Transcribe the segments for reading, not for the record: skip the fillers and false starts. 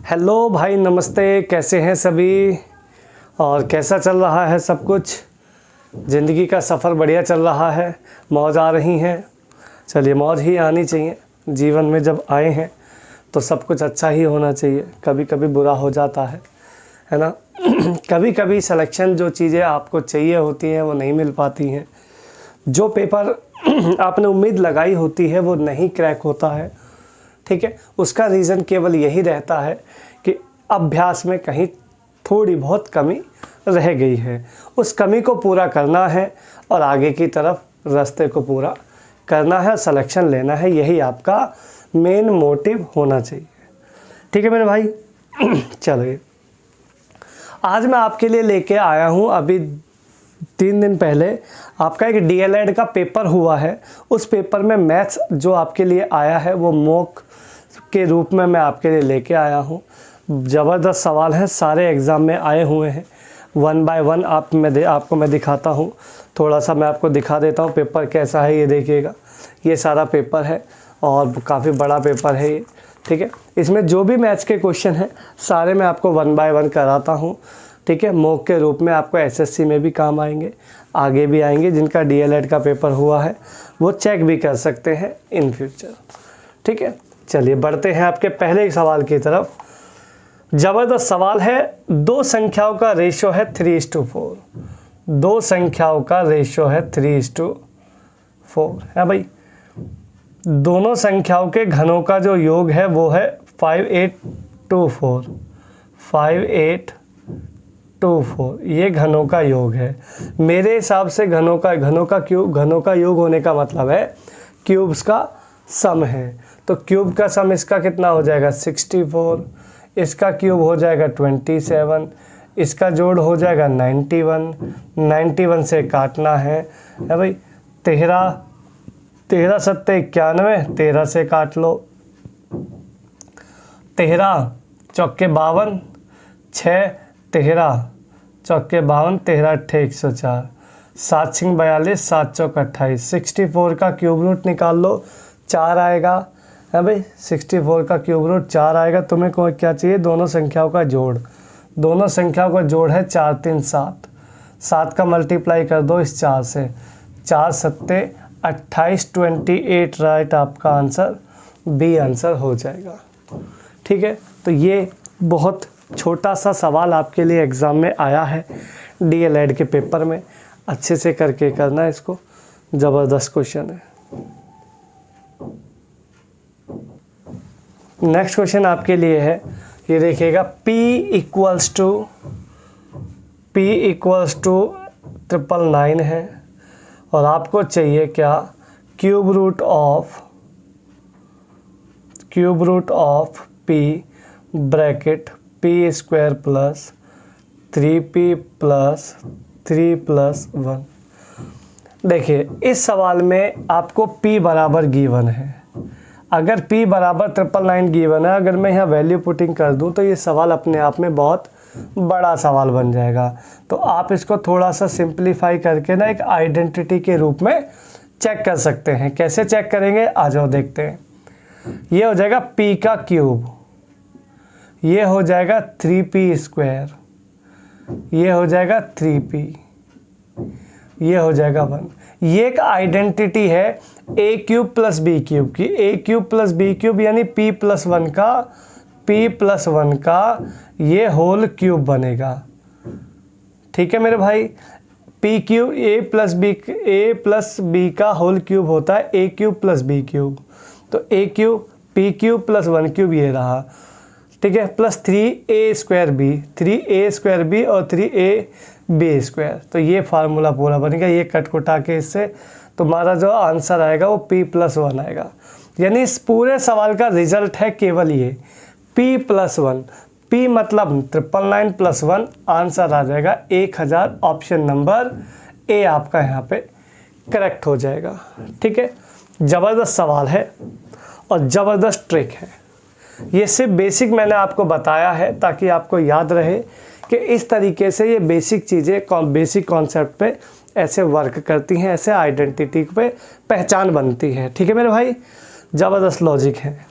Hello भाई, नमस्ते। कैसे हैं सभी और कैसा चल रहा है सब कुछ? ज़िंदगी का सफ़र बढ़िया चल रहा है, मौज आ रही हैं। चलिए, मौज ही आनी चाहिए। जीवन में जब आए हैं तो सब कुछ अच्छा ही होना चाहिए। कभी कभी बुरा हो जाता है ना। कभी कभी सिलेक्शन जो चीज़ें आपको चाहिए होती हैं वो नहीं मिल पाती हैं। जो पेपर आपने उम्मीद लगाई होती है वो नहीं क्रैक होता है। ठीक है, उसका रीज़न केवल यही रहता है कि अभ्यास में कहीं थोड़ी बहुत कमी रह गई है। उस कमी को पूरा करना है और आगे की तरफ रास्ते को पूरा करना है, सिलेक्शन लेना है। यही आपका मेन मोटिव होना चाहिए। ठीक है मेरे भाई। चलिए, आज मैं आपके लिए लेके आया हूँ, अभी 3 दिन पहले आपका एक डीएलएड का पेपर हुआ है। उस पेपर में मैथ्स जो आपके लिए आया है वो मॉक के रूप में मैं आपके लिए लेके आया हूँ। ज़बरदस्त सवाल हैं, सारे एग्ज़ाम में आए हुए हैं। 1 बाय 1 आपको मैं दिखाता हूँ। थोड़ा सा मैं आपको दिखा देता हूँ पेपर कैसा है। ये देखिएगा, ये सारा पेपर है और काफ़ी बड़ा पेपर है ये। ठीक है, इसमें जो भी मैथ्स के क्वेश्चन हैं सारे मैं आपको 1 बाय 1 कराता हूँ। ठीक है, मॉक के रूप में आपको एसएससी में भी काम आएंगे, आगे भी आएंगे। जिनका डीएलएड का पेपर हुआ है वो चेक भी कर सकते हैं इन फ्यूचर। ठीक है, चलिए बढ़ते हैं आपके पहले सवाल की तरफ। ज़बरदस्त सवाल है। दो संख्याओं का रेशो है 3:4। दो संख्याओं का रेशो है 3:4 है भाई। दोनों संख्याओं के घनों का जो योग है वो है 5824। 5824 ये घनों का योग है। मेरे हिसाब से घनों का योग होने का मतलब है क्यूब्स का सम है। तो क्यूब का सम इसका कितना हो जाएगा 64, इसका क्यूब हो जाएगा 27, इसका जोड़ हो जाएगा 91। 91 से काटना है भाई। 13 7 91, 13 से काट लो। 13 चौके 52, 6 13 चौके 52, 13 8 104, 7 6 42, 7 चौक 28। 64 का क्यूब रूट निकाल लो, 4 आएगा है भाई। 64 का क्यूब रूट 4 आएगा। तुम्हें क्या चाहिए? दोनों संख्याओं का जोड़। दोनों संख्याओं का जोड़ है 4 3 7। 7 का मल्टीप्लाई कर दो इस 4 से। 4 7 28, 28 राइट आपका आंसर, बी आंसर हो जाएगा। ठीक है, तो ये बहुत छोटा सा सवाल आपके लिए एग्ज़ाम में आया है डीएलएड के पेपर में। अच्छे से करके करना है इसको, ज़बरदस्त क्वेश्चन है। नेक्स्ट क्वेश्चन आपके लिए है, ये देखिएगा। P इक्वल्स टू 999 है और आपको चाहिए क्या? Cube root of P bracket P² plus 3P plus 3 plus 1। देखिए, इस सवाल में आपको P बराबर गिवन है। अगर P बराबर 999 गिवन है, अगर मैं यहाँ वैल्यू पुटिंग कर दूँ तो ये सवाल अपने आप में बहुत बड़ा सवाल बन जाएगा। तो आप इसको थोड़ा सा सिंप्लीफाई करके ना एक आइडेंटिटी के रूप में चेक कर सकते हैं। कैसे चेक करेंगे? आ जाओ देखते हैं। ये हो जाएगा P का क्यूब, ये हो जाएगा 3P², ये हो जाएगा 3P, ये हो जाएगा 1। ये एक आइडेंटिटी है a cube plus b cube की। a cube plus b cube यानी p प्लस 1 का ये होल क्यूब बनेगा। ठीक है मेरे भाई। p cube a plus b का होल क्यूब होता है a cube plus b cube. तो a cube p cube plus 1 cube ये रहा। ठीक है, प्लस 3a² और 3ab²। तो ये फार्मूला पूरा बनेगा। ये कट कुटा के इससे तुम्हारा जो आंसर आएगा वो p प्लस 1 आएगा। यानी इस पूरे सवाल का रिजल्ट है केवल ये p प्लस 1। p मतलब 999 प्लस 1, आंसर आ जाएगा 1000। ऑप्शन नंबर ए आपका यहाँ पे करेक्ट हो जाएगा। ठीक है, ज़बरदस्त सवाल है और ज़बरदस्त ट्रिक है। ये सिर्फ बेसिक मैंने आपको बताया है ताकि आपको याद रहे कि इस तरीके से ये बेसिक चीज़ें बेसिक कॉन्सेप्ट पे ऐसे वर्क करती हैं, ऐसे आइडेंटिटी पे पहचान बनती है। ठीक है मेरे भाई, ज़बरदस्त लॉजिक है।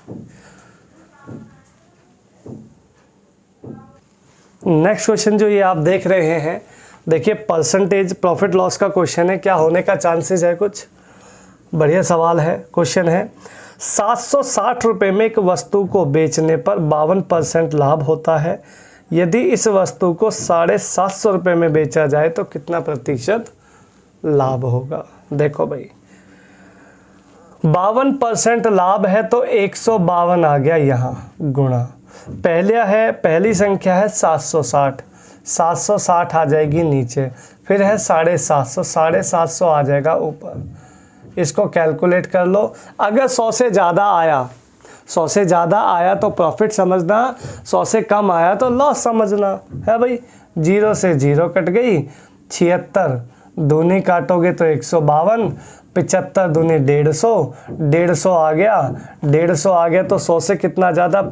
नेक्स्ट क्वेश्चन जो ये आप देख रहे हैं, देखिए परसेंटेज प्रॉफिट लॉस का क्वेश्चन है, क्या होने का चांसेस है कुछ। बढ़िया सवाल है, क्वेश्चन है 760 रुपये में एक वस्तु को बेचने पर 52% लाभ होता है। यदि इस वस्तु को 750 रुपये में बेचा जाए तो कितना प्रतिशत लाभ होगा। देखो भाई 52% लाभ है तो 152 आ गया यहाँ गुणा, पहली संख्या है 760, 760 आ जाएगी नीचे, फिर है 750, 750 आ जाएगा ऊपर। इसको कैलकुलेट कर लो। अगर 100 से ज़्यादा आया, 100 से ज़्यादा आया तो प्रॉफिट समझना, 100 से कम आया तो लॉस समझना है भाई। 0 से 0 कट गई, 76 दूनी काटोगे तो 152, 75 दूनी 150, 150 आ गया, 150 आ गया तो 100 से कितना ज़्यादा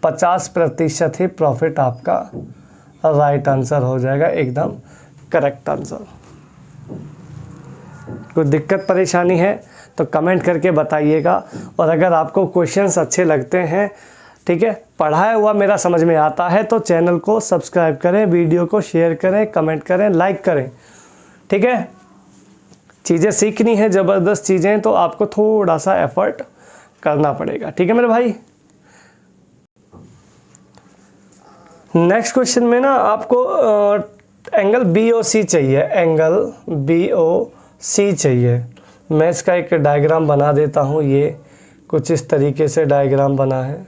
50% ही प्रॉफिट आपका राइट आंसर हो जाएगा, एकदम करेक्ट आंसर। कोई दिक्कत परेशानी है तो कमेंट करके बताइएगा। और अगर आपको क्वेश्चंस अच्छे लगते हैं, ठीक है, पढ़ाया हुआ मेरा समझ में आता है तो चैनल को सब्सक्राइब करें, वीडियो को शेयर करें, कमेंट करें, लाइक करें, ठीक है। चीज़ें सीखनी है, ज़बरदस्त चीज़ें, तो आपको थोड़ा सा एफर्ट करना पड़ेगा, ठीक है मेरे भाई। नेक्स्ट क्वेश्चन में ना आपको एंगल BOC चाहिए, एंगल BOC चाहिए। मैं इसका एक डायग्राम बना देता हूँ। ये कुछ इस तरीके से डायग्राम बना है।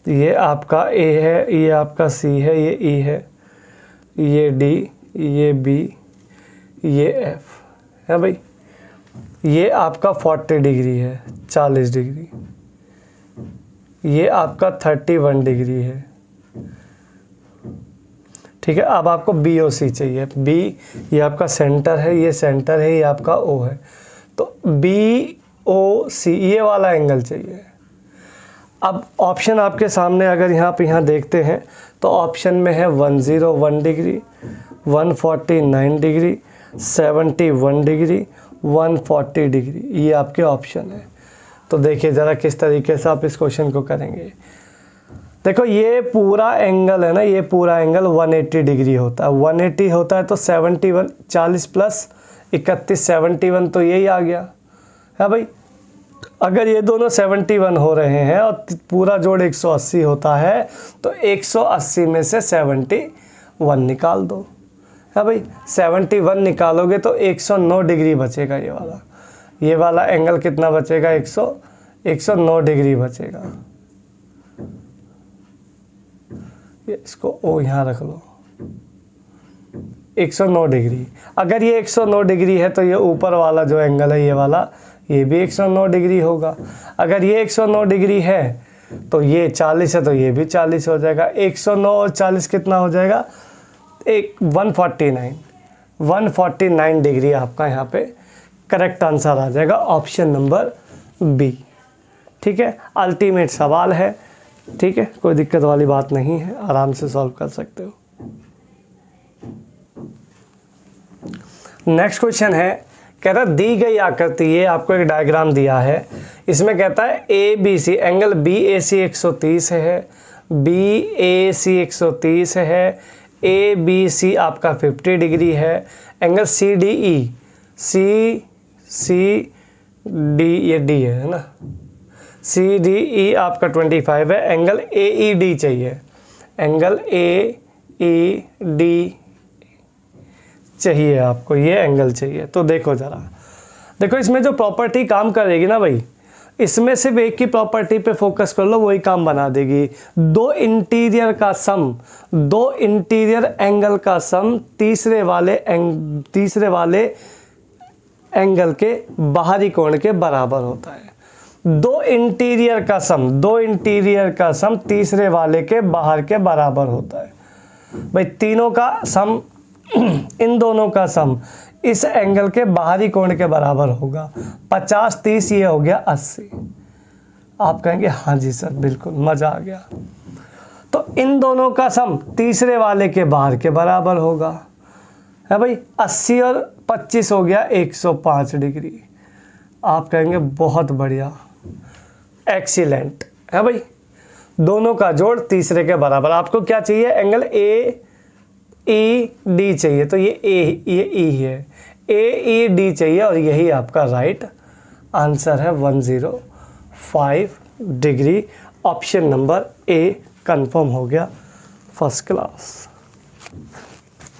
ये आपका A है, ये आपका C है, ये E है, ये D, ये B, ये F है भाई। ये आपका 40 डिग्री है, 40 डिग्री। ये आपका 31 डिग्री है, ठीक है। अब आपको BOC चाहिए। B ये आपका सेंटर है, ये सेंटर है, ये आपका O है, तो BOC ये वाला एंगल चाहिए। अब ऑप्शन आपके सामने अगर यहाँ देखते हैं तो ऑप्शन में है 101 डिग्री, 149 डिग्री, 71 डिग्री, 140 डिग्री, ये आपके ऑप्शन है। तो देखिए ज़रा किस तरीके से आप इस क्वेश्चन को करेंगे। देखो ये पूरा एंगल है ना, ये पूरा एंगल 180 डिग्री होता है। 180 होता है तो 71, 40 प्लस 31, 71 तो यही आ गया है भाई। अगर ये दोनों 71 हो रहे हैं और पूरा जोड़ 180 होता है तो 180 में से 71 निकाल दो है भाई। 71 निकालोगे तो 109 डिग्री बचेगा। ये वाला एंगल कितना बचेगा, 109 डिग्री बचेगा। इसको ओ यहाँ रख लो, 109 डिग्री। अगर ये 109 डिग्री है तो ये ऊपर वाला जो एंगल है ये वाला, ये भी 109 डिग्री होगा। अगर ये 109 डिग्री है तो ये 40 है तो ये भी 40 हो जाएगा। 109 और 40 कितना हो जाएगा, 149 डिग्री आपका यहाँ पे करेक्ट आंसर आ जाएगा, ऑप्शन नंबर B, ठीक है। अल्टीमेट सवाल है, ठीक है, कोई दिक्कत वाली बात नहीं है, आराम से सॉल्व कर सकते हो। नेक्स्ट क्वेश्चन है, कह रहा दी गई आकृति, ये आपको एक डायग्राम दिया है, इसमें कहता है ABC एंगल BAC 130 है, BAC 130 है, ABC आपका 50 डिग्री है, एंगल CDE ये D है ना, CDE आपका 25 है, एंगल AED चाहिए, एंगल AED चाहिए आपको, ये एंगल चाहिए। तो देखो ज़रा, देखो इसमें जो प्रॉपर्टी काम करेगी ना भाई, इसमें सिर्फ एक ही प्रॉपर्टी पे फोकस कर लो, वही काम बना देगी। दो इंटीरियर एंगल का सम तीसरे वाले एंगल के बाहरी कोण के बराबर होता है। दो इंटीरियर का सम तीसरे वाले के बाहर के बराबर होता है भाई। तीनों का सम, इन दोनों का सम इस एंगल के बाहरी कोण के बराबर होगा। 50 30 ये हो गया 80। आप कहेंगे हाँ जी सर बिल्कुल, मजा आ गया। तो इन दोनों का सम तीसरे वाले के बाहर के बराबर होगा है भाई। 80 और 25 हो गया 105 डिग्री। आप कहेंगे बहुत बढ़िया, एक्सीलेंट है भाई। दोनों का जोड़ तीसरे के बराबर। आपको क्या चाहिए? एंगल ए ई डी चाहिए, तो ये ई है, ए ई डी चाहिए, और यही आपका राइट आंसर है 105 degree. Option number A confirm हो गया, फर्स्ट क्लास।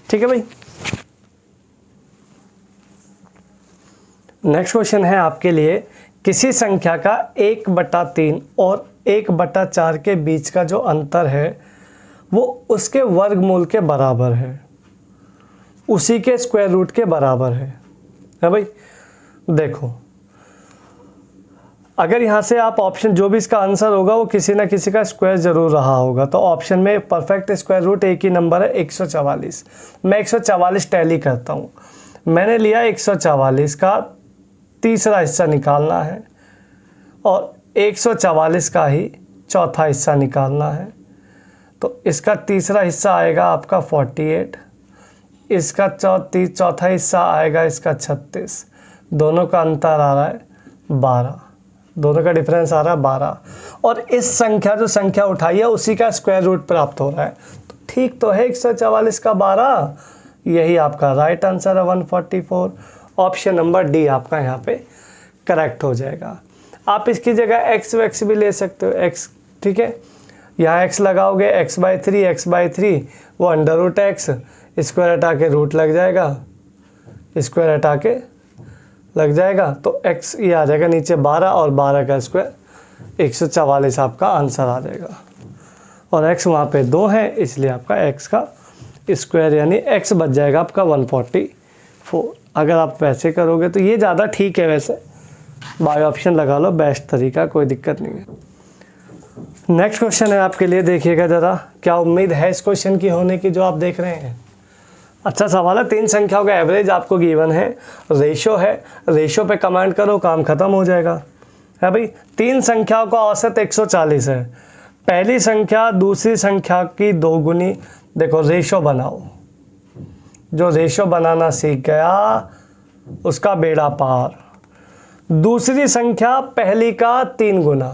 ठीक है भाई। नेक्स्ट क्वेश्चन है आपके लिए, किसी संख्या का 1/3 और 1/4 के बीच का जो अंतर है वो उसके वर्गमूल के बराबर है, उसी के स्क्वायर रूट के बराबर है भाई। देखो, अगर यहाँ से आप ऑप्शन, जो भी इसका आंसर होगा वो किसी ना किसी का स्क्वायर ज़रूर रहा होगा, तो ऑप्शन में परफेक्ट स्क्वायर रूट एक ही नंबर है 144। मैं 144 टैली करता हूँ। मैंने लिया 144 का तीसरा हिस्सा निकालना है और 144 का ही चौथा हिस्सा निकालना है। तो इसका तीसरा हिस्सा आएगा आपका 48, इसका चौथा हिस्सा आएगा इसका 36, दोनों का अंतर आ रहा है 12, दोनों का डिफरेंस आ रहा है 12, और इस संख्या जो संख्या उठाई है उसी का स्क्वायर रूट प्राप्त हो रहा है। तो ठीक तो है 144 का 12, यही आपका राइट आंसर है 144। ऑप्शन नंबर डी आपका यहाँ पे करेक्ट हो जाएगा। आप इसकी जगह x भी ले सकते हो, x, ठीक है। यहाँ x लगाओगे x/3 वो √x, स्क्वायर हटा के रूट लग जाएगा, स्क्वायर हटा के लग जाएगा, तो x ये आ जाएगा नीचे 12 और 12 का स्क्वायर 144 आपका आंसर आ जाएगा। और x वहाँ पे 2 है, इसलिए आपका x का स्क्वायर यानी x बच जाएगा आपका 144। अगर आप वैसे करोगे तो ये ज़्यादा ठीक है, वैसे बाय ऑप्शन लगा लो, बेस्ट तरीका, कोई दिक्कत नहीं है। नेक्स्ट क्वेश्चन है आपके लिए, देखिएगा ज़रा, क्या उम्मीद है इस क्वेश्चन की होने की जो आप देख रहे हैं। अच्छा सवाल है, 3 संख्याओं का एवरेज आपको गिवन है, रेशो है, रेशो पे कमांड करो, काम खत्म हो जाएगा, है भाई। 3 संख्याओं का औसत 140 है। पहली संख्या दूसरी संख्या की 2 गुनी, देखो रेशो बनाओ, जो रेशो बनाना सीख गया उसका बेड़ा पार। दूसरी संख्या पहली का 3 गुना,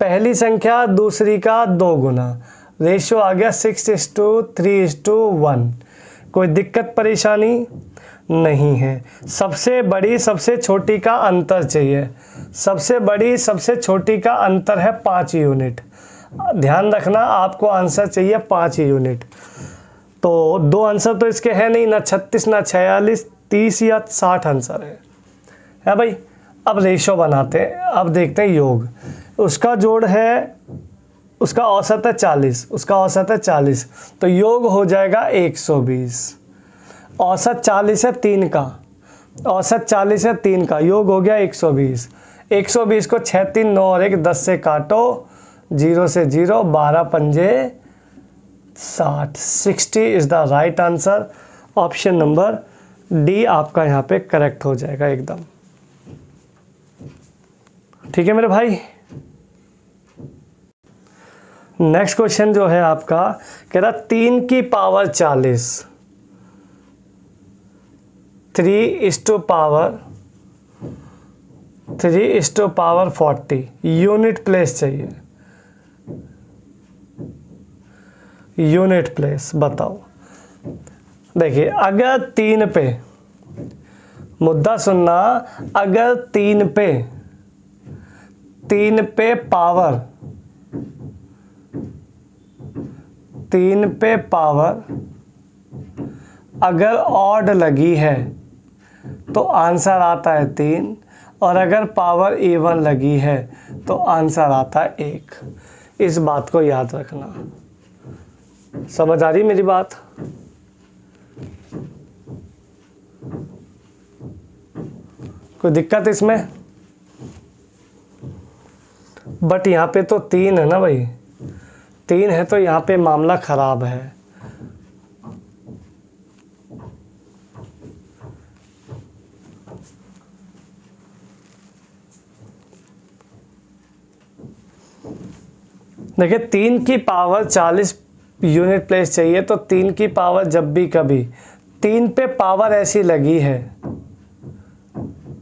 पहली संख्या दूसरी का 2 गुना, रेशो आ गया 6:3:1। कोई दिक्कत परेशानी नहीं है। सबसे बड़ी सबसे छोटी का अंतर चाहिए, सबसे बड़ी सबसे छोटी का अंतर है 5 यूनिट। ध्यान रखना, आपको आंसर चाहिए 5 यूनिट। तो 2 आंसर तो इसके है नहीं, ना 36 ना 46, 30 या 60 आंसर है भाई। अब रेशो बनाते हैं, अब देखते हैं योग। उसका जोड़ है, उसका औसत है 40, उसका औसत है 40, तो योग हो जाएगा 120। औसत 40 है 3 का, औसत 40 है 3 का, योग हो गया 120। 120 को 6 3 9 और 1 10 से काटो, 0 से 0, 12 पंजे 60, 60 is the right answer. Option number D आपका यहाँ पे करेक्ट हो जाएगा एकदम। ठीक है मेरे भाई। नेक्स्ट क्वेश्चन जो है आपका, कह रहा 3 की पावर 40, 3:3:पावर 40 यूनिट प्लेस चाहिए। यूनिट प्लेस बताओ। देखिए, अगर 3 पे, मुद्दा सुनना, अगर 3 पे पावर, 3 पे पावर अगर ऑड लगी है तो आंसर आता है 3, और अगर पावर इवन लगी है तो आंसर आता है 1। इस बात को याद रखना। समझ आ रही मेरी बात? कोई दिक्कत इसमें? बट यहाँ पे तो 3 है ना भाई, 3 है तो यहाँ पे मामला खराब है। देखिए, 3 की पावर 40 यूनिट प्लेस चाहिए, तो 3 की पावर जब भी कभी 3 पे पावर ऐसी लगी है,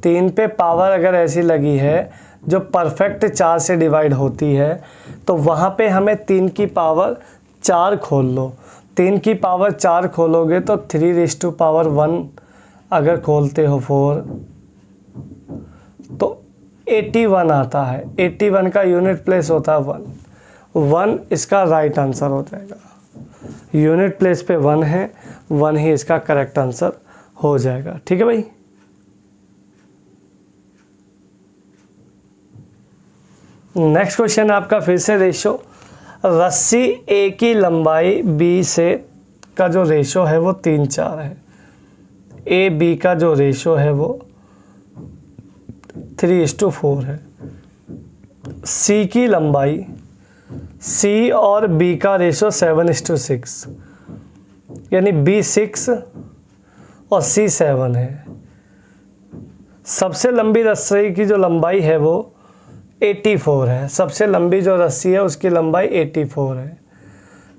3 पे पावर अगर ऐसी लगी है जो परफेक्ट 4 से डिवाइड होती है तो वहाँ पे हमें 3 की पावर 4 खोल लो। 3 की पावर 4 खोलोगे तो 3⁻1 अगर खोलते हो 4 तो 81 आता है। 81 का यूनिट प्लेस होता है 1 इसका राइट आंसर हो जाएगा। यूनिट प्लेस पे 1 है, 1 ही इसका करेक्ट आंसर हो जाएगा। ठीक है भाई। नेक्स्ट क्वेश्चन आपका फिर से रेशो। रस्सी ए की लंबाई बी से का जो रेशो है वो 3/4 है। ए बी का जो रेशो है वो 3:4 है। सी की लंबाई, सी और बी का रेशो 7:6, यानी बी 6 और सी 7 है। सबसे लंबी रस्सी की जो लंबाई है वो 84 है। सबसे लंबी जो रस्सी है उसकी लंबाई 84 है।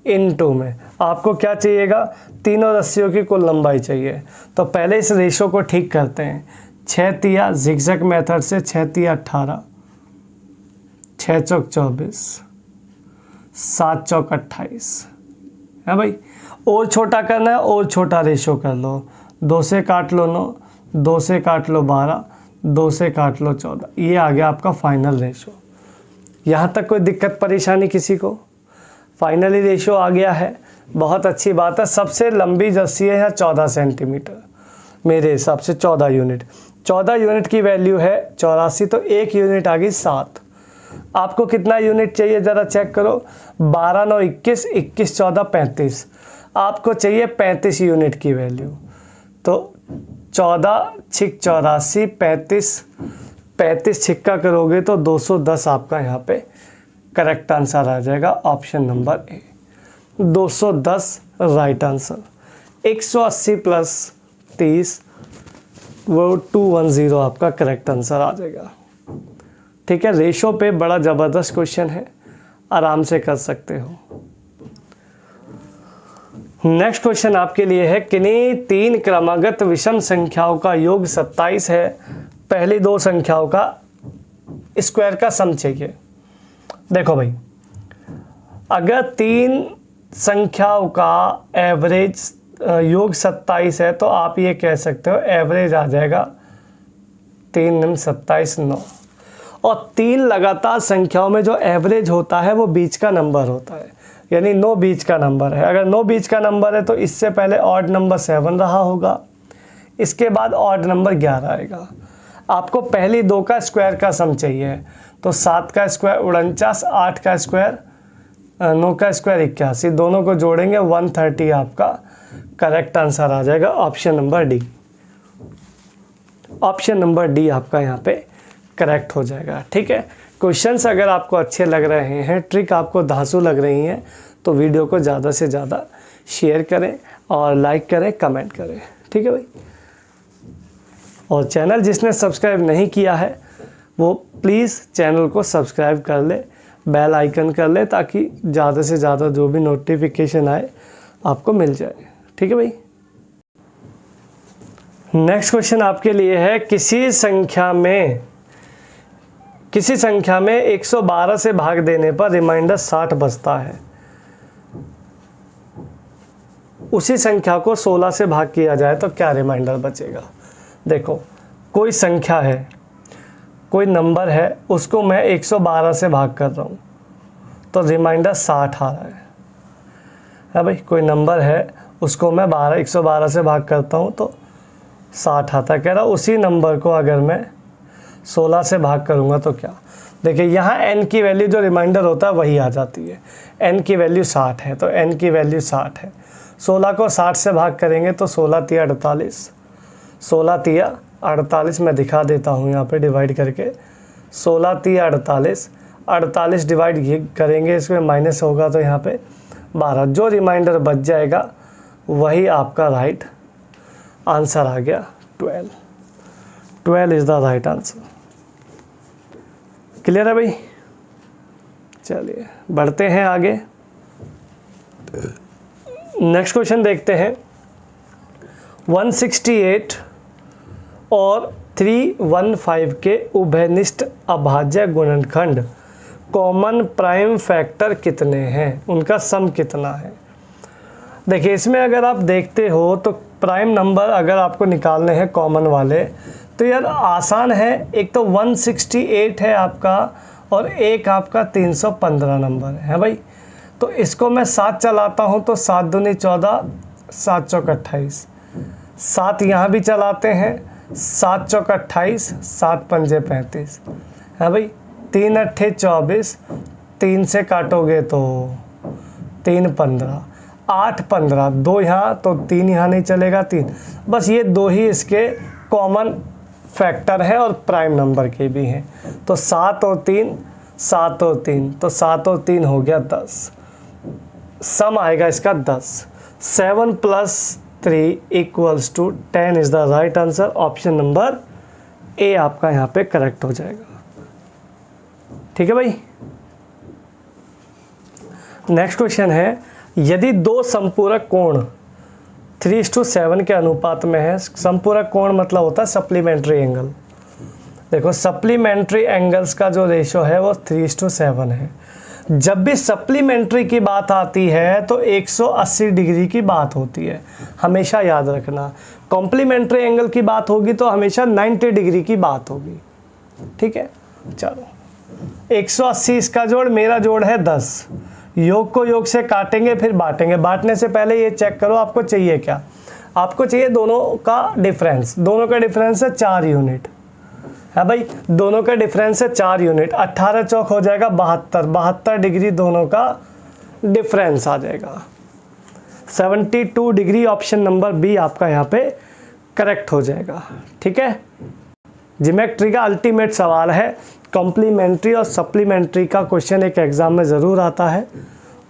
इन टू में आपको क्या चाहिएगा, तीनों रस्सियों की कुल लंबाई चाहिए। तो पहले इस रेशो को ठीक करते हैं। 6 जिगजैग मेथड से 6 18, 6 चौक 24, 7 चौक 28 है भाई। और छोटा करना है और छोटा रेशो कर लो। 2 से काट लो 9, 2 से काट लो 12, 2 से काट लो 14। ये आ गया आपका फाइनल रेशो। यहाँ तक कोई दिक्कत परेशानी किसी को? फाइनली रेशो आ गया है, बहुत अच्छी बात है। सबसे लंबी रस्सी है यहाँ 14 सेंटीमीटर, मेरे हिसाब से 14 यूनिट। 14 यूनिट की वैल्यू है 84, तो 1 यूनिट आ गई 7। आपको कितना यूनिट चाहिए ज़रा चेक करो। 12 9 21, 21 14 35। आपको चाहिए 35 यूनिट की वैल्यू। तो 14 6 84, 35 छिक्का करोगे तो 210 आपका यहाँ पे करेक्ट आंसर आ जाएगा। Option number A 210 right answer. 180 plus 30 वो 210 आपका करेक्ट आंसर आ जाएगा। ठीक है, रेशो पे बड़ा ज़बरदस्त क्वेश्चन है, आराम से कर सकते हो। नेक्स्ट क्वेश्चन आपके लिए है, किन्हीं 3 क्रमागत विषम संख्याओं का योग 27 है। पहली 2 संख्याओं का स्क्वायर का सम चाहिए। देखो भाई, अगर 3 संख्याओं का एवरेज योग 27 है तो आप ये कह सकते हो एवरेज आ जाएगा 3 9 27 9। और 3 लगातार संख्याओं में जो एवरेज होता है वो बीच का नंबर होता है, यानी 9 बीच का नंबर है। अगर 9 बीच का नंबर है तो इससे पहले ऑड नंबर 7 रहा होगा, इसके बाद ऑड नंबर 11 आएगा। आपको पहली 2 का स्क्वायर का सम चाहिए, तो 7 का स्क्वायर 49, 8 का स्क्वायर 9 का स्क्वायर 81, दोनों को जोड़ेंगे 130 आपका करेक्ट आंसर आ जाएगा। Option number D, option number D आपका यहाँ पे करेक्ट हो जाएगा। ठीक है, क्वेश्चंस अगर आपको अच्छे लग रहे हैं, ट्रिक आपको धांसू लग रही हैं, तो वीडियो को ज़्यादा से ज़्यादा शेयर करें और लाइक करें, कमेंट करें। ठीक है भाई, और चैनल जिसने सब्सक्राइब नहीं किया है वो प्लीज़ चैनल को सब्सक्राइब कर ले, बेल आइकन कर ले, ताकि ज़्यादा से ज़्यादा जो भी नोटिफिकेशन आए आपको मिल जाए। ठीक है भाई। नेक्स्ट क्वेश्चन आपके लिए है, किसी संख्या में 112 से भाग देने पर रिमाइंडर 60 बचता है। उसी संख्या को 16 से भाग किया जाए तो क्या रिमाइंडर बचेगा? देखो, कोई संख्या है, कोई नंबर है, उसको मैं 112 से भाग कर रहा हूँ तो रिमाइंडर 60 आ रहा है भाई। कोई नंबर है, उसको मैं 112 से भाग करता हूँ तो 60 आता है। कह रहा उसी नंबर को अगर मैं 16 से भाग करूँगा तो क्या? देखिए, यहाँ n की वैल्यू जो रिमाइंडर होता है वही आ जाती है। n की वैल्यू 60 है तो n की वैल्यू 60 है। 16 को 60 से भाग करेंगे तो 16 तिया 48, 16 तिया 48 मैं दिखा देता हूँ यहाँ पे डिवाइड करके। 16 तिया 48, 48 डिवाइड करेंगे, इसमें माइनस होगा तो यहाँ पे 12। जो रिमाइंडर बच जाएगा वही आपका राइट आंसर आ गया। 12 is the right answer. Clear है भाई? चलिए बढ़ते हैं आगे। नेक्स्ट क्वेश्चन देखते हैं। 168 और 315 के उभयनिष्ठ अभाज्य गुणनखंड कॉमन प्राइम फैक्टर कितने हैं, उनका सम कितना है। देखिए इसमें अगर आप देखते हो तो प्राइम नंबर अगर आपको निकालने हैं कॉमन वाले तो यार आसान है। एक तो 168 है आपका और एक आपका 315 नंबर है भाई। तो इसको मैं 7 चलाता हूँ तो 7 दूनी 14, 7 चौक 28, 7 यहाँ भी चलाते हैं, 7 चौक 28, 7 पंजे 35 है भाई। 3 अट्ठे 24, 3 से काटोगे तो 3 15, 8 15, 2 यहाँ तो 3 यहाँ नहीं चलेगा 3। बस ये 2 ही इसके कॉमन फैक्टर है और प्राइम नंबर के भी हैं। तो 7 और 3, 7 और 3, तो 7 और 3 हो गया 10। सम आएगा इसका 10। 7 + 3 = 10 is the right answer. Option number A आपका यहाँ पे करेक्ट हो जाएगा। ठीक है भाई। नेक्स्ट क्वेश्चन है, यदि दो संपूरक कोण 3:7 के अनुपात में है। संपूरक कोण मतलब होता है सप्लीमेंट्री एंगल। देखो सप्लीमेंट्री एंगल्स का जो रेशो है वो 3:7 है। जब भी सप्लीमेंट्री की बात आती है तो 180 डिग्री की बात होती है, हमेशा याद रखना। कॉम्प्लीमेंट्री एंगल की बात होगी तो हमेशा 90 डिग्री की बात होगी। ठीक है, चलो 180 इसका जोड़, मेरा जोड़ है 10। योग को योग से काटेंगे फिर बांटेंगे। बांटने से पहले ये चेक करो आपको चाहिए क्या। आपको चाहिए दोनों का डिफरेंस। दोनों का डिफरेंस है 4 यूनिट है भाई। दोनों का डिफरेंस है 4 यूनिट। 18 चौक हो जाएगा 72, 72 डिग्री दोनों का डिफरेंस आ जाएगा। 72 डिग्री ऑप्शन नंबर बी आपका यहाँ पे करेक्ट हो जाएगा। ठीक है, ज्योमेट्री का अल्टीमेट सवाल है। कॉम्प्लीमेंट्री और सप्लीमेंट्री का क्वेश्चन एक एग्जाम में ज़रूर आता है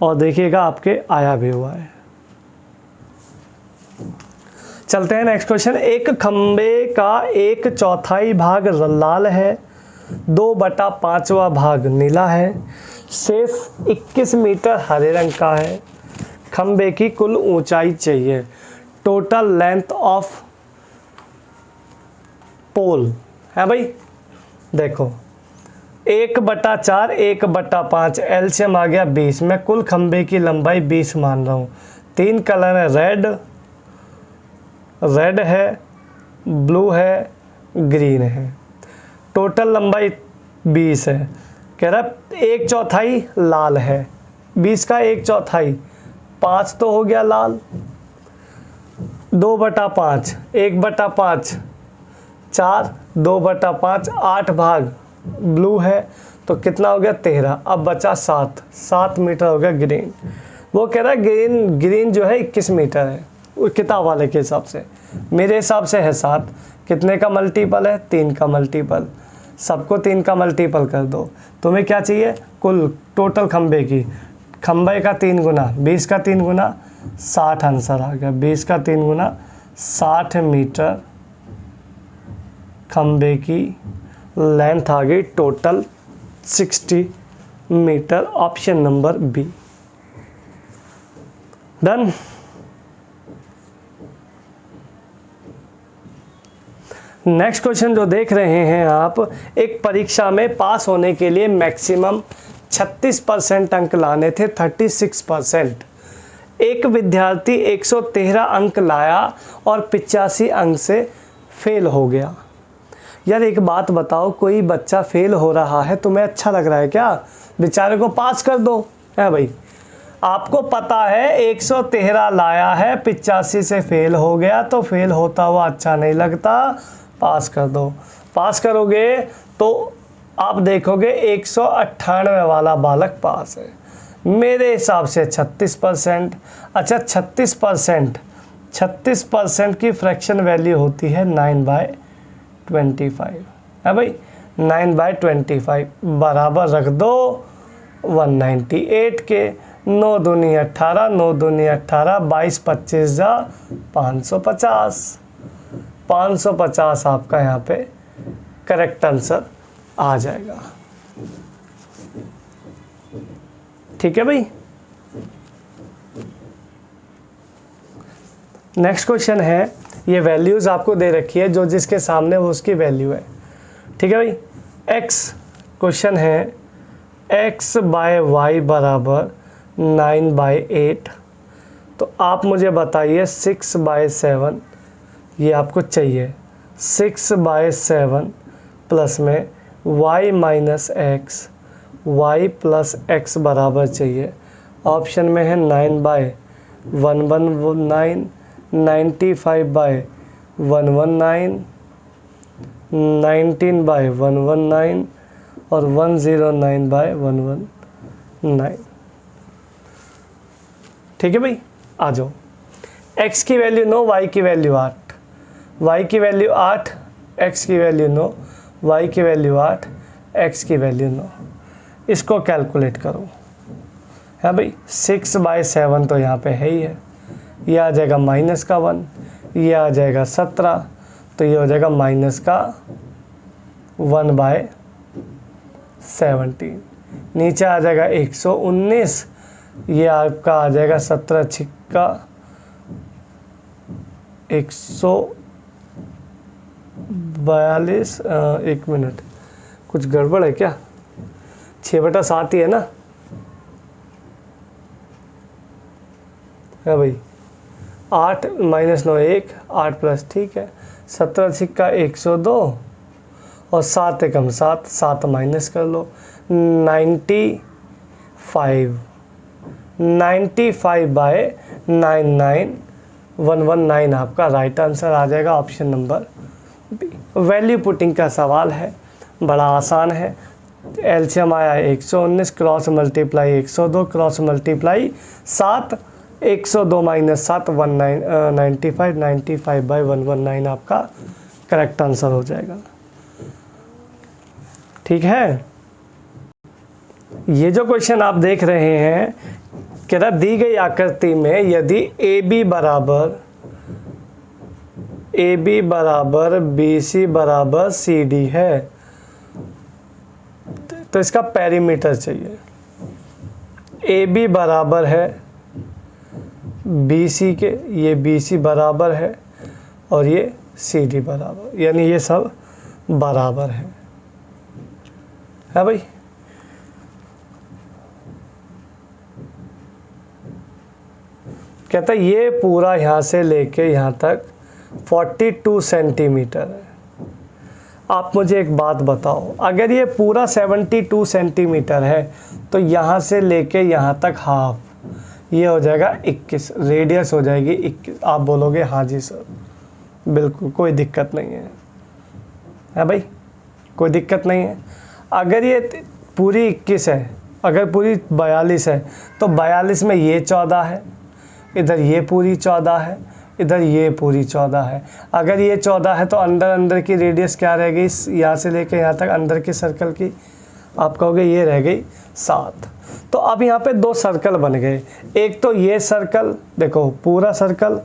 और देखिएगा आपके आया भी हुआ है। चलते हैं नेक्स्ट क्वेश्चन। एक खंबे का 1/4 भाग लाल है, 2/5वां भाग नीला है, शेष 21 मीटर हरे रंग का है। खंबे की कुल ऊंचाई चाहिए। टोटल लेंथ ऑफ पोल है भाई। देखो 1/4, 1/5, एलसीएम आ गया 20। मैं कुल खंबे की लंबाई 20 मान रहा हूँ। 3 कलर है, रेड है, ब्लू है, ग्रीन है। टोटल लंबाई 20 है। कह रहा 1/4 लाल है। 20 का 1/4, 5 तो हो गया लाल। 2/5, 1/5, 4, 2/5, 8 भाग ब्लू है तो कितना हो गया 13। अब बचा 7 मीटर हो गया ग्रीन। वो कह रहा है ग्रीन जो है 21 मीटर है वो किताब वाले के हिसाब से। मेरे हिसाब से है 7। कितने का मल्टीपल है? 3 का मल्टीपल। सबको 3 का मल्टीपल कर दो। तुम्हें क्या चाहिए? कुल टोटल खंबे की। खंबे का 3 गुना, 20 का 3 गुना 60 आंसर आ गया। 20 का 3 गुना 60 मीटर खंबे की लेंथ आ गई। Total 60 metre. Option number b. Done. Next question जो देख रहे हैं आप, एक परीक्षा में पास होने के लिए मैक्सिमम 36% अंक लाने थे, 36%। एक विद्यार्थी 113 अंक लाया और 85 अंक से फेल हो गया। यार एक बात बताओ, कोई बच्चा फेल हो रहा है तुम्हें अच्छा लग रहा है क्या? बेचारे को पास कर दो है भाई। आपको पता है 113 लाया है, 85 से फेल हो गया, तो फेल होता हुआ अच्छा नहीं लगता, पास कर दो। पास करोगे तो आप देखोगे 198 वाला बालक पास है। मेरे हिसाब से 36%। अच्छा 36% की फ्रैक्शन वैल्यू होती है 9/25 है भाई। 9/25 बराबर रख दो 198 के। 9 दूनी 18, 9 दूनी 18, 22 25 जा 550। 550 आपका यहाँ पे करेक्ट आंसर आ जाएगा। ठीक है भाई। नेक्स्ट क्वेश्चन है, ये वैल्यूज़ आपको दे रखी है, जो जिसके सामने वो उसकी वैल्यू है। ठीक है भाई। x क्वेश्चन है x बाय वाई बराबर 9/8। तो आप मुझे बताइए 6/7 ये आपको चाहिए। 6/7 प्लस में y minus x, y plus x बराबर चाहिए। ऑप्शन में है 9/119, 95/119, 19/119 और 109/119। ठीक है भाई, आ जाओ। x की वैल्यू 9, y की वैल्यू 8, y की वैल्यू 8, x की वैल्यू 9, y की वैल्यू 8, x की वैल्यू 9। इसको कैलकुलेट करो। है भाई, 6/7 तो यहाँ पे है ही है, ये आ जाएगा माइनस का 1, ये आ जाएगा 17, तो ये हो जाएगा माइनस का 1/17। नीचे आ जाएगा 119, ये आपका आ जाएगा 17 छिक्का 142। एक मिनट, कुछ गड़बड़ है क्या? 6/7 ही है ना? है भाई, 8 माइनस 9 1, 8 प्लस, ठीक है। 17 छिक्का 102 और 7 एकम 7, 7 माइनस कर लो। 95/99,119 आपका राइट आंसर आ जाएगा, option number b. Value putting का सवाल है, बड़ा आसान है। एलसीएम आया 119, cross multiply 102, cross multiply 7, 102 minus 7 95, 95/119 आपका करेक्ट आंसर हो जाएगा। ठीक है। ये जो क्वेश्चन आप देख रहे हैं, कह रहा दी गई आकृति में यदि AB बराबर BC बराबर CD है तो इसका पेरीमीटर चाहिए। AB बराबर है BC के, ये BC बराबर है और ये CD बराबर, यानी ये सब बराबर है भाई। कहता है ये पूरा यहाँ से लेके यहाँ तक 42 सेंटीमीटर है। आप मुझे एक बात बताओ, अगर ये पूरा 72 सेंटीमीटर है तो यहाँ से लेके यहाँ तक हाफ, ये हो जाएगा 21, रेडियस हो जाएगी 21। आप बोलोगे हाँ जी सर, बिल्कुल कोई दिक्कत नहीं है भाई, कोई दिक्कत नहीं है। अगर ये पूरी 21 है, अगर पूरी 42 है तो 42 में ये 14 है, इधर ये पूरी 14 है, इधर ये पूरी 14 है। अगर ये 14 है तो अंदर की रेडियस क्या रह गई, यहाँ से लेकर यहाँ तक अंदर के सर्कल की, आप कहोगे ये रह गई 7। तो अब यहाँ पे 2 सर्कल बन गए। एक तो ये सर्कल देखो पूरा सर्कल,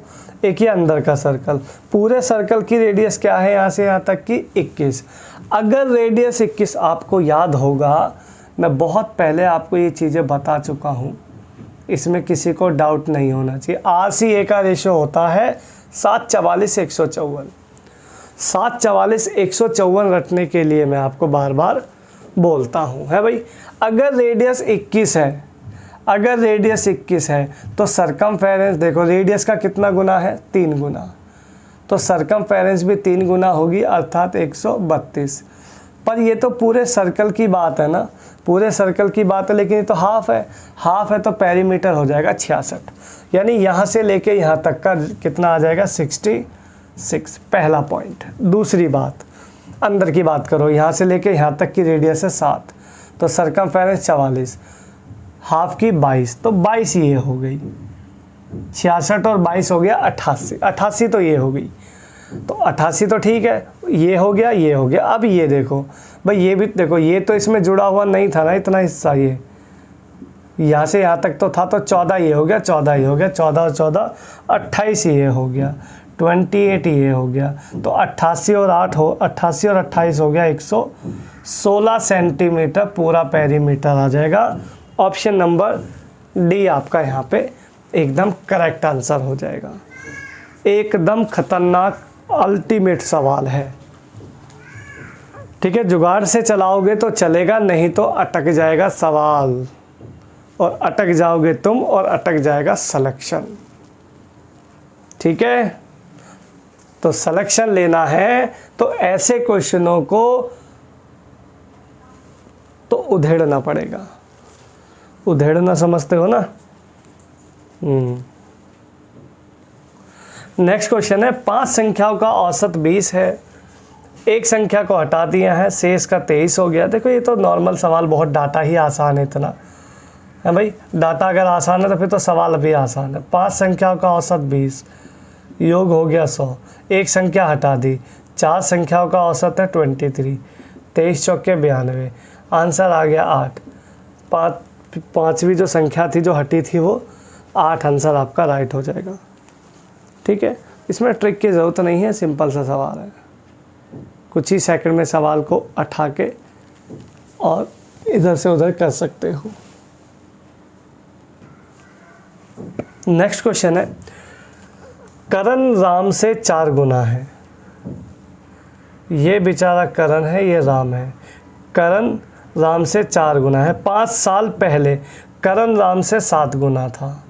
एक ही अंदर का सर्कल। पूरे सर्कल की रेडियस क्या है यहाँ से यहाँ तक की 21। अगर रेडियस 21 आपको याद होगा, मैं बहुत पहले आपको ये चीज़ें बता चुका हूँ, इसमें किसी को डाउट नहीं होना चाहिए। RCA का रेशो होता है 7/44/154। 7/44/154 रखने के लिए मैं आपको बार बार बोलता हूँ, है भाई। अगर रेडियस 21 है, अगर रेडियस 21 है तो सरकमफेरेंस देखो, रेडियस का कितना गुना है, 3 गुना, तो सरकमफेरेंस भी 3 गुना होगी, अर्थात 132। पर ये तो पूरे सर्कल की बात है ना, पूरे सर्कल की बात है, लेकिन ये तो हाफ है, हाफ है तो पेरीमीटर हो जाएगा 66, यानी यहाँ से लेके यहाँ तक का कितना आ जाएगा 66। पहला पॉइंट। दूसरी बात, अंदर की बात करो, यहाँ से लेके यहाँ तक की रेडियस है 7, तो सरकमफेरेंस 44, हाफ की 22, तो 22 ये हो गई, 66 और 22 हो गया 88, 88 तो ये हो गई, तो 88 तो ठीक है, ये हो गया, ये हो गया। अब ये देखो भाई, ये भी देखो, ये तो इसमें जुड़ा हुआ नहीं था ना इतना हिस्सा, ये यहाँ से यहाँ तक तो था, तो 14 ये हो गया, 14 ये हो गया, 14 और 14 28 ये हो गया, 28 ये हो गया, तो 88 और 8 हो, 88 और 28 हो गया 116 सेंटीमीटर पूरा पेरीमीटर आ जाएगा। ऑप्शन नंबर डी आपका यहाँ पे एकदम करेक्ट आंसर हो जाएगा। एकदम खतरनाक अल्टीमेट सवाल है। ठीक है, जुगाड़ से चलाओगे तो चलेगा, नहीं तो अटक जाएगा सवाल, और अटक जाओगे तुम और अटक जाएगा सिलेक्शन। ठीक है, तो सिलेक्शन लेना है तो ऐसे क्वेश्चनों को तो उधेड़ना पड़ेगा। उधेड़ना समझते हो ना? नेक्स्ट क्वेश्चन है, 5 संख्याओं का औसत 20 है, एक संख्या को हटा दिया है, शेष का 23 हो गया। देखो ये तो नॉर्मल सवाल, बहुत डाटा ही आसान है इतना है भाई। डाटा अगर आसान है तो फिर तो सवाल भी आसान है। 5 संख्याओं का औसत 20, योग हो गया 100, एक संख्या हटा दी, 4 संख्याओं का औसत है 23, 23 चौके 92, आंसर आ गया 8। पाँचवीं जो संख्या थी जो हटी थी वो 8, आंसर आपका राइट हो जाएगा। ठीक है, इसमें ट्रिक की ज़रूरत नहीं है, सिंपल सा सवाल है। कुछ ही सेकंड में सवाल को उठा के और इधर से उधर कर सकते हो। नेक्स्ट क्वेश्चन है, करण राम से 4 गुना है। ये बेचारा करण है, ये राम है। करण राम से 4 गुना है। 5 साल पहले करण राम से 7 गुना था।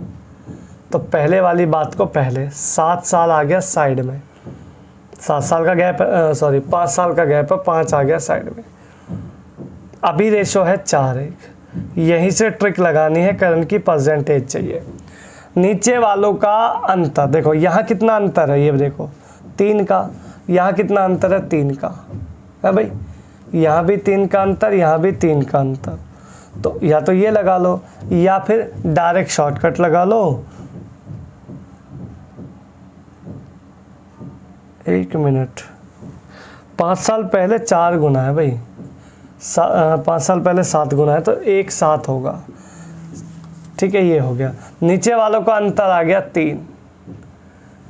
तो पहले वाली बात को पहले, 7 साल आ गया साइड में, 7 साल का गैप, 5 साल का गैप है, 5 आ गया साइड में। अभी रेशो है 4:1। यहीं से ट्रिक लगानी है, करण की परसेंटेज चाहिए। नीचे वालों का अंतर देखो, यहाँ कितना अंतर है, ये देखो 3 का, यहाँ कितना अंतर है 3 का है भाई। यहाँ भी 3 का अंतर, यहाँ भी 3 का अंतर। तो या तो ये लगा लो या फिर डायरेक्ट शॉर्टकट लगा लो। 1 मिनट, 5 साल पहले 4 गुना है भाई, 5 साल पहले 7 गुना है, तो 1 7 होगा। ठीक है, ये हो गया। नीचे वालों का अंतर आ गया 3,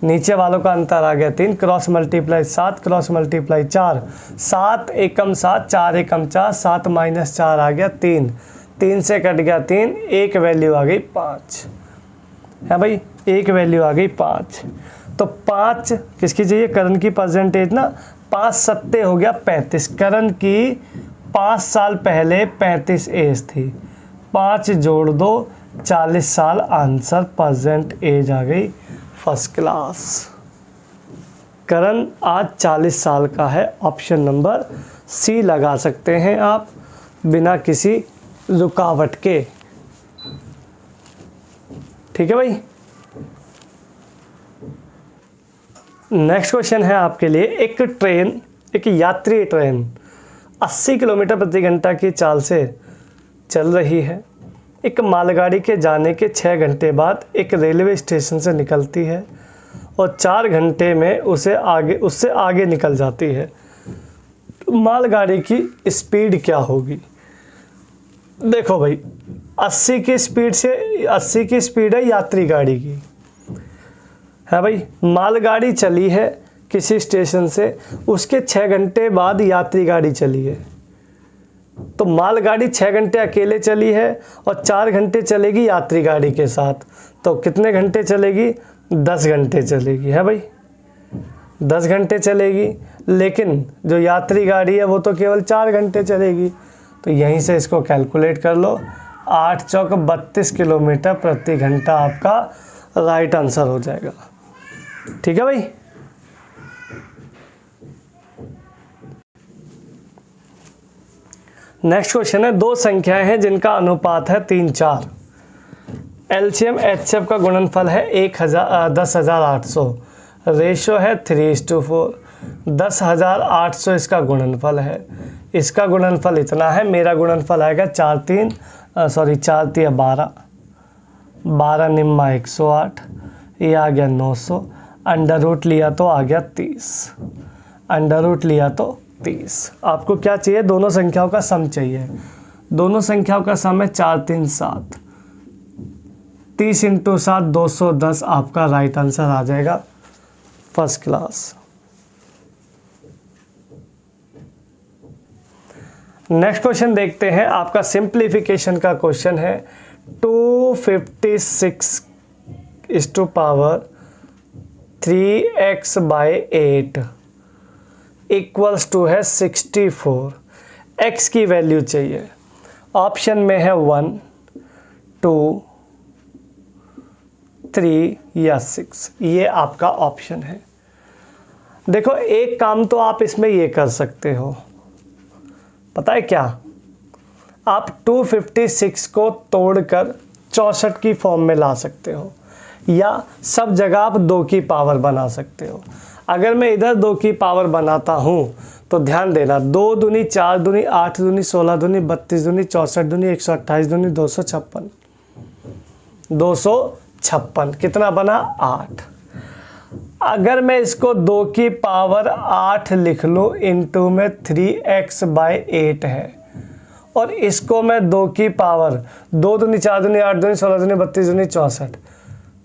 नीचे वालों का अंतर आ गया 3, क्रॉस मल्टीप्लाई 7, क्रॉस मल्टीप्लाई 4, 7 एकम 7, 4 एकम 4, 7 माइनस 4 आ गया 3, 3 से कट गया 3, एक वैल्यू आ गई 5 है भाई, एक वैल्यू आ गई 5। तो 5 किसकी चाहिए, करण की परसेंटेज ना। 5 सत्ते हो गया 35, करण की 5 साल पहले 35 एज थी, 5 जोड़ दो 40 साल, आंसर परसेंट एज आ गई फर्स्ट क्लास। करण आज 40 साल का है, ऑप्शन नंबर सी लगा सकते हैं आप बिना किसी रुकावट के। ठीक है भाई। नेक्स्ट क्वेश्चन है आपके लिए, एक यात्री ट्रेन 80 किलोमीटर प्रति घंटा की चाल से चल रही है। एक मालगाड़ी के जाने के 6 घंटे बाद एक रेलवे स्टेशन से निकलती है और 4 घंटे में उससे आगे निकल जाती है। मालगाड़ी की स्पीड क्या होगी? देखो भाई, 80 की स्पीड है यात्री गाड़ी की, है भाई। मालगाड़ी चली है किसी स्टेशन से, उसके 6 घंटे बाद यात्री गाड़ी चली है। तो मालगाड़ी 6 घंटे अकेले चली है और 4 घंटे चलेगी यात्री गाड़ी के साथ। तो कितने घंटे चलेगी? 10 घंटे चलेगी, है भाई, 10 घंटे चलेगी। लेकिन जो यात्री गाड़ी है वो तो केवल 4 घंटे चलेगी। तो यहीं से इसको कैलकुलेट कर लो, 8 चौक 32 किलोमीटर प्रति घंटा आपका राइट आंसर हो जाएगा। ठीक है भाई। नेक्स्ट क्वेश्चन है, 2 संख्याएं हैं जिनका अनुपात है 3 4। एलसीएम एचसीएफ का गुणनफल है 10,800, रेशो है 3:4, 10,800 इसका गुणनफल है। इसका गुणनफल इतना है, मेरा गुणनफल आएगा 4 3 12, 12 निम्मा 108, ये आ गया 900, अंडर रूट लिया तो आ गया 30, अंडर रूट लिया तो 30। आपको क्या चाहिए? दोनों संख्याओं का सम चाहिए। दोनों संख्याओं का सम है 4 3 7, 30 × 7 210 आपका राइट आंसर आ जाएगा फर्स्ट क्लास। नेक्स्ट क्वेश्चन देखते हैं, आपका सिंप्लीफिकेशन का क्वेश्चन है। 256 ⁵ 3x/8 इक्वल्स टू है 64। x की वैल्यू चाहिए। ऑप्शन में है 1, 2, 3 या 6। ये आपका ऑप्शन है। देखो एक काम तो आप इसमें ये कर सकते हो, पता है क्या? आप 256 को तोड़कर 64 की फॉर्म में ला सकते हो, या सब जगह आप 2 की पावर बना सकते हो। अगर मैं इधर 2 की पावर बनाता हूँ तो ध्यान देना, 2 दूनी 4 दूनी 8 दूनी 16 दूनी 32 दूनी 64 दूनी 128 दूनी 256। 256 कितना बना? 8। अगर मैं इसको 2 की पावर 8 लिख लूँ इंटू में 3x/8 है, और इसको मैं 2 की पावर 2 दूनी 4 दूनी 8 दूनी 16 दूनी 32 दूनी 64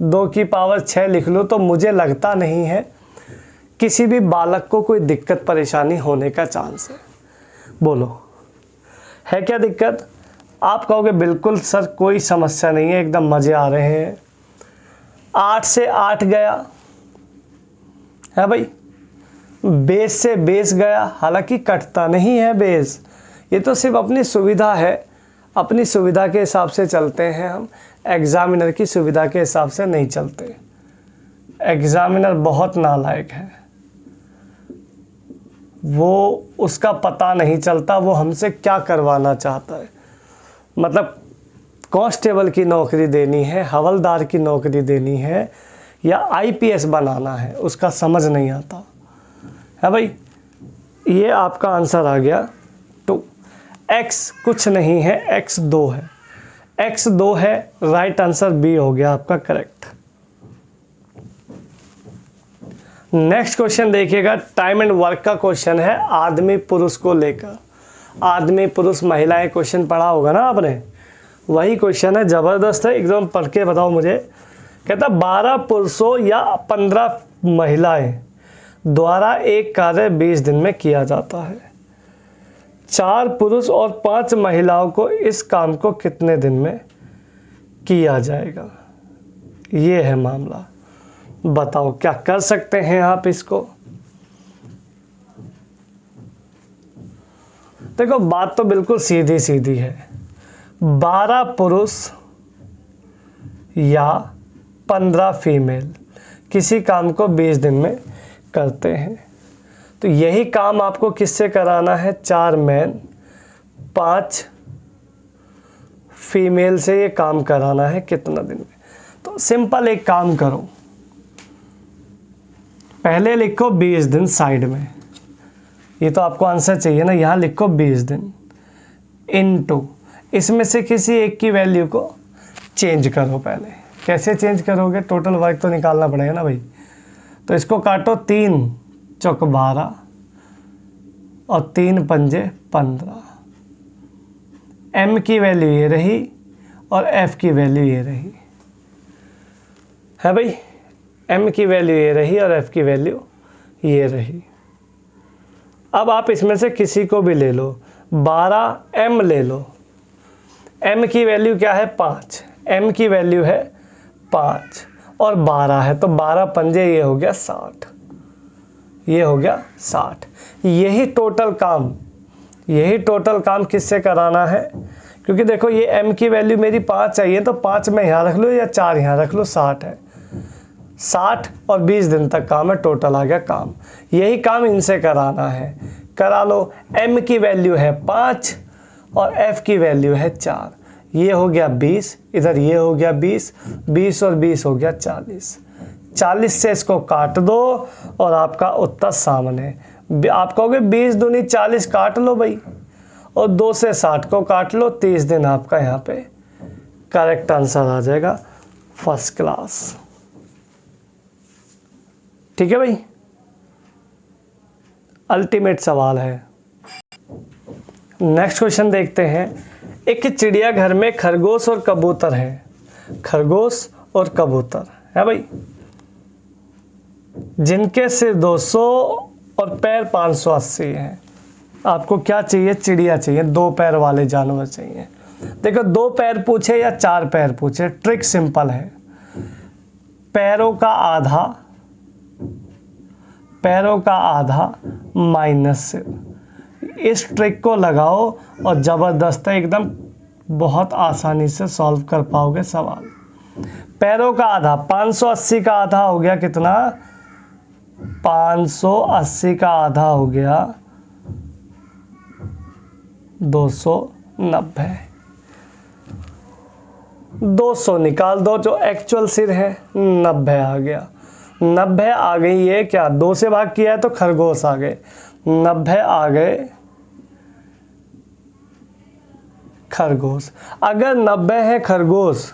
2 की पावर 6 लिख लूँ, तो मुझे लगता नहीं है किसी भी बालक को कोई दिक्कत परेशानी होने का चांस है। बोलो है क्या दिक्कत? आप कहोगे बिल्कुल सर कोई समस्या नहीं है, एकदम मज़े आ रहे हैं। 8 से 8 गया है भाई, बेस से बेस गया, हालांकि कटता नहीं है बेस, ये तो सिर्फ अपनी सुविधा है, अपनी सुविधा के हिसाब से चलते हैं हम, एग्ज़ामिनर की सुविधा के हिसाब से नहीं चलते। एग्ज़ामिनर बहुत नालायक है, वो उसका पता नहीं चलता वो हमसे क्या करवाना चाहता है। मतलब कांस्टेबल की नौकरी देनी है, हवलदार की नौकरी देनी है, या आईपीएस बनाना है, उसका समझ नहीं आता है भाई। ये आपका आंसर आ गया 2। x कुछ नहीं है, x 2 है, x 2 है, राइट आंसर बी हो गया आपका करेक्ट। नेक्स्ट क्वेश्चन देखिएगा, टाइम एंड वर्क का क्वेश्चन है, आदमी पुरुष को लेकर। आदमी पुरुष महिलाएं क्वेश्चन पढ़ा होगा ना आपने, वही क्वेश्चन है, ज़बरदस्त है एकदम। पढ़ के बताओ मुझे। कहता 12 पुरुषों या 15 महिलाएं द्वारा एक कार्य 20 दिन में किया जाता है। 4 पुरुष और 5 महिलाओं को इस काम को कितने दिन में किया जाएगा? ये है मामला। बताओ क्या कर सकते हैं आप इसको? देखो बात तो बिल्कुल सीधी सीधी है। 12 पुरुष या 15 फीमेल किसी काम को 20 दिन में करते हैं, तो यही काम आपको किससे कराना है? 4 मैन 5 फीमेल से ये काम कराना है कितना दिन में? तो सिंपल एक काम करो, पहले लिखो 20 दिन साइड में, ये तो आपको आंसर चाहिए ना, यहाँ लिखो 20 दिन इनटू, इसमें से किसी एक की वैल्यू को चेंज करो। पहले कैसे चेंज करोगे? टोटल वर्क तो निकालना पड़ेगा ना भाई। तो इसको काटो, 3 चौक 12 और 3 पंजे 15। m की वैल्यू ये रही और f की वैल्यू ये रही है भाई। m की वैल्यू ये रही और f की वैल्यू ये रही। अब आप इसमें से किसी को भी ले लो, 12m ले लो। m की वैल्यू क्या है? 5। m की वैल्यू है 5 और 12 है, तो 12 पंजे ये हो गया 60, ये हो गया 60। यही टोटल काम किससे कराना है? क्योंकि देखो ये m की वैल्यू मेरी 5 चाहिए, तो 5 में यहाँ रख लो या 4 यहाँ रख लो, 60 है। 60 और 20 दिन तक काम है, टोटल आ गया काम। यही काम इनसे कराना है, करा लो। m की वैल्यू है 5 और f की वैल्यू है 4, ये हो गया 20, इधर ये हो गया 20, 20 और 20 हो गया 40। 40 से इसको काट दो और आपका उत्तर सामने। आप कहोगे 20 दूनी 40 काट लो भाई, और 2 से 60 को काट लो, 30 दिन आपका यहाँ पे करेक्ट आंसर आ जाएगा, फर्स्ट क्लास। ठीक है भाई, अल्टीमेट सवाल है। नेक्स्ट क्वेश्चन देखते हैं। एक चिड़ियाघर में खरगोश और कबूतर है, खरगोश और कबूतर है भाई, जिनके सिर 200 और पैर 580 हैं। आपको क्या चाहिए? चिड़िया चाहिए, 2 पैर वाले जानवर चाहिए। देखो 2 पैर पूछे या 4 पैर पूछे, ट्रिक सिंपल है। पैरों का आधा पैरों का आधा माइनस से। इस ट्रिक को लगाओ और ज़बरदस्त है एकदम, बहुत आसानी से सॉल्व कर पाओगे सवाल। पैरों का आधा, 580 का आधा हो गया कितना, 580 का आधा हो गया 290। 200 निकाल दो, जो एक्चुअल सिर है 90 आ गया। 90 आ गई है, क्या 2 से भाग किया है तो खरगोश आ गए, 90 आ गए खरगोश। अगर 90 है खरगोश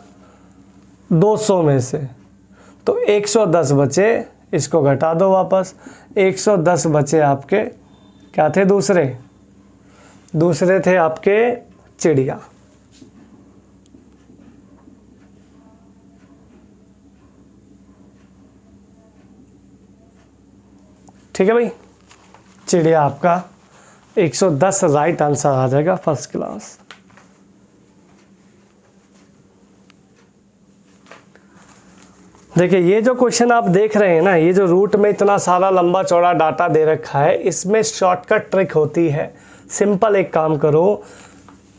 200 में से, तो 110 बचे, इसको घटा दो वापस, 110 बचे आपके, क्या थे दूसरे थे आपके चिड़िया। ठीक है भाई, चिड़िया आपका 110 राइट आंसर आ जाएगा, फर्स्ट क्लास। देखिए ये जो क्वेश्चन आप देख रहे हैं ना, ये जो रूट में इतना सारा लंबा चौड़ा डाटा दे रखा है, इसमें शॉर्टकट ट्रिक होती है। सिंपल एक काम करो,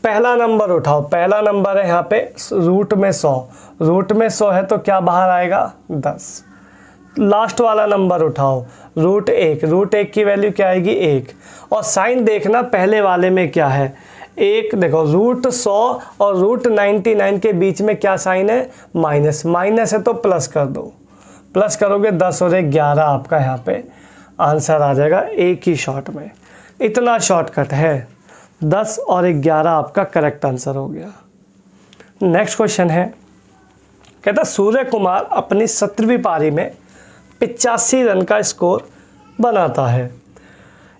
पहला नंबर उठाओ, पहला नंबर है यहाँ पे रूट में 100, रूट में 100 है तो क्या बाहर आएगा 10। लास्ट वाला नंबर उठाओ, रूट 1, रूट 1 की वैल्यू क्या आएगी 1, और साइन देखना पहले वाले में क्या है, एक देखो रूट 100 और रूट 99 के बीच में क्या साइन है, माइनस, माइनस है तो प्लस कर दो, प्लस करोगे 10 और 11 आपका यहाँ पे आंसर आ जाएगा एक ही शॉट में। इतना शॉर्टकट है, 10 और 11 आपका करेक्ट आंसर हो गया। नेक्स्ट क्वेश्चन है, कहता सूर्य कुमार अपनी 17वीं पारी में 85 रन का स्कोर बनाता है।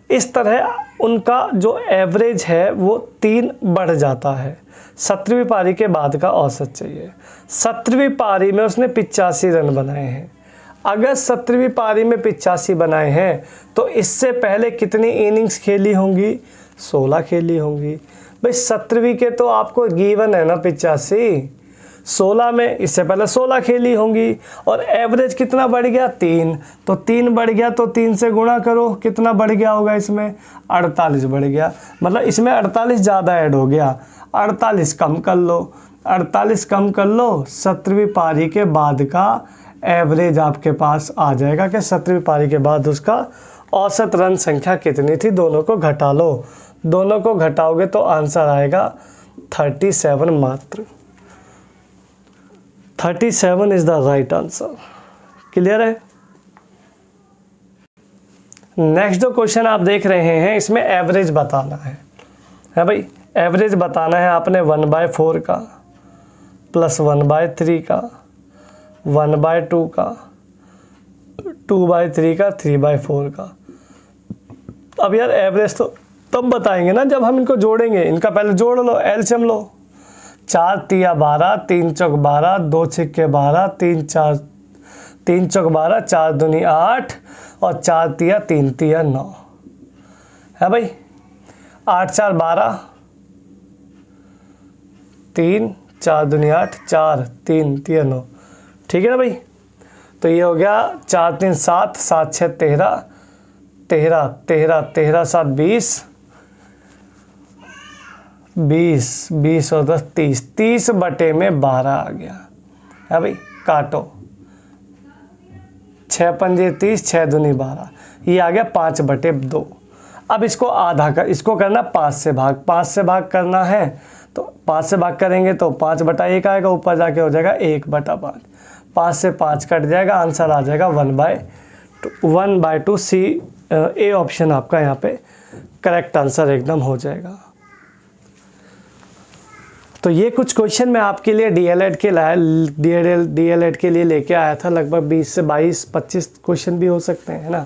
इस तरह उनका जो एवरेज है वो 3 बढ़ जाता है। 17वीं पारी के बाद का औसत चाहिए। 17वीं पारी में उसने 85 रन बनाए हैं। अगर 17वीं पारी में 85 बनाए हैं तो इससे पहले कितनी इनिंग्स खेली होंगी, 16 खेली होंगी। भाई 17वीं के तो आपको गिवन है ना 85, 16 में इससे पहले 16 खेली होंगी, और एवरेज कितना बढ़ गया 3, तो 3 बढ़ गया तो 3 से गुणा करो, कितना बढ़ गया होगा इसमें 48 बढ़ गया, मतलब इसमें 48 ज़्यादा ऐड हो गया, 48 कम कर लो, 48 कम कर लो, 17वीं पारी के बाद का एवरेज आपके पास आ जाएगा कि 17वीं पारी के बाद उसका औसत रन संख्या कितनी थी, दोनों को घटा लो, दोनों को घटाओगे तो आंसर आएगा 37 मात्र। 37 is the right answer. Clear है। नेक्स्ट जो क्वेश्चन आप देख रहे हैं इसमें एवरेज बताना है भाई, एवरेज बताना है आपने 1/4 का प्लस 1/3 का 1/2 का 2/3 का 3/4 का। अब यार एवरेज तो तब बताएंगे ना जब हम इनको जोड़ेंगे, इनका पहले जोड़ लो, एलसीएम लो। 4 तिया 12, 3 चौक 12, 2 छिक्के 12, 3 चौक 12, 4 दूनी 8 और 4 तिया 3 तिया 9 है भाई। 8 4 12, 3 4 दूनी 8, 4 3 तिया 9, ठीक है ना भाई। तो ये हो गया 4 3 7, 7 6 13, 13 13 13 7 20, 20 20 और 10 30, 30 बटे में 12 आ गया है भाई। काटो, 6 पंजे 30, 6 दूनी 12, ये आ गया 5/2। अब इसको आधा कर, इसको करना 5 से भाग, 5 से भाग करना है तो 5 से भाग करेंगे तो 5/1 आएगा, ऊपर जाके हो जाएगा 1/5, 5 से 5 कट जाएगा, आंसर आ जाएगा 1/2। सी ए ऑप्शन आपका यहाँ पे करेक्ट आंसर एकदम हो जाएगा। तो ये कुछ क्वेश्चन मैं आपके लिए डीएलएड के लिए लेके आया था। लगभग 20 से 22-25 क्वेश्चन भी हो सकते हैं, है ना,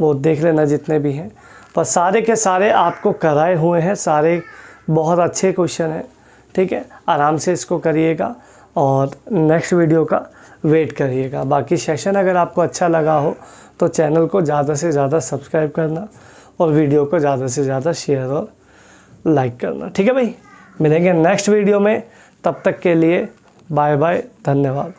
वो देख लेना जितने भी हैं, पर सारे के सारे आपको कराए हुए हैं, सारे बहुत अच्छे क्वेश्चन हैं। ठीक है, आराम से इसको करिएगा और नेक्स्ट वीडियो का वेट करिएगा। बाकी सेशन अगर आपको अच्छा लगा हो तो चैनल को ज़्यादा से ज़्यादा सब्सक्राइब करना और वीडियो को ज़्यादा से ज़्यादा शेयर और लाइक करना। ठीक है भाई, मिलेंगे नेक्स्ट वीडियो में, तब तक के लिए बाय बाय, धन्यवाद।